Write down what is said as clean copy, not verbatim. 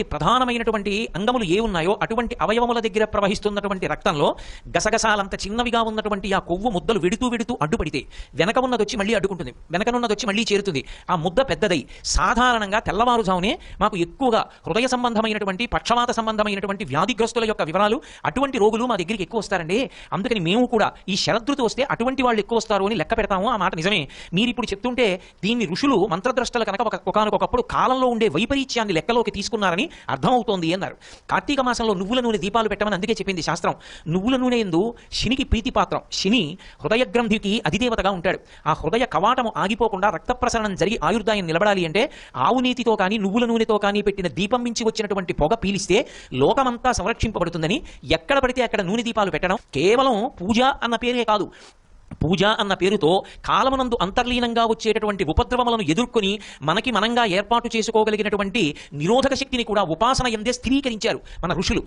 ప్రధానమైనటువంటి అంగములు ఏ ఉన్నాయో అటువంటి అవయవముల దగ్గర ప్రవహిస్తున్నటువంటి రక్తంలో గసగసాలంత చిన్నవిగా ఉన్నటువంటి ఆ కొవ్వు ముద్దలు వెడుతూ వెడుతూ అడ్డుపడితే వెనక ఉన్నది వచ్చి మళ్ళీ అడ్డుకుంటుంది, వెనకనున్నది వచ్చి మళ్ళీ చేరుతుంది. ఆ ముద్ద పెద్దదై సాధారణంగా తెల్లవారుజామునే మాకు ఎక్కువగా హృదయ సంబంధమైనటువంటి పక్షవాత సంబంధమైనటువంటి వ్యాధిగ్రస్తుల యొక్క వివరాలు అటువంటి రోగులు మా దగ్గరికి ఎక్కువ వస్తారండి. అందుకని మేము కూడా ఈ శరదృతు వస్తే అటువంటి వాళ్ళు ఎక్కువ వస్తారు అని లెక్క పెడతాము. ఆ మాట నిజమే. మీరు ఇప్పుడు చెప్తుంటే దీన్ని ఋషులు మంత్రద్రష్టలు కనుక ఒకనొకప్పుడు కాలంలో ఉండే వైపరీత్యాన్ని లెక్కలోకి తీసుకున్నారని అర్థమవుతోంది అన్నారు. కార్తీక మాసంలో నువ్వుల నూనె దీపాలు పెట్టమని అందుకే చెప్పింది శాస్త్రం. నువ్వుల నూనె ఎందు శనికి ప్రీతిపాత్రం. శని హృదయ గ్రంథికి అధిదేవతగా ఉంటాడు. ఆ హృదయ కవాటము ఆగిపోకుండా రక్త ప్రసరణం జరిగి ఆయుర్దాయం నిలబడాలి అంటే ఆవు నీతితో కానీ నువ్వుల నూనెతో కానీ పెట్టిన దీపం మించి వచ్చినటువంటి పొగ పీలిస్తే లోకమంతా సంరక్షింపబడుతుందని ఎక్కడ పడితే అక్కడ నూనె దీపాలు పెట్టడం కేవలం పూజ అన్న పేరే కాదు. పూజ అన్న పేరుతో కాలమునందు అంతర్లీనంగా వచ్చేటటువంటి ఉపద్రవములను ఎదుర్కొని మనకి మనంగా ఏర్పాటు చేసుకోగలిగినటువంటి నిరోధక శక్తిని కూడా ఉపాసన ఎందే స్థిరీకరించారు మన ఋషులు.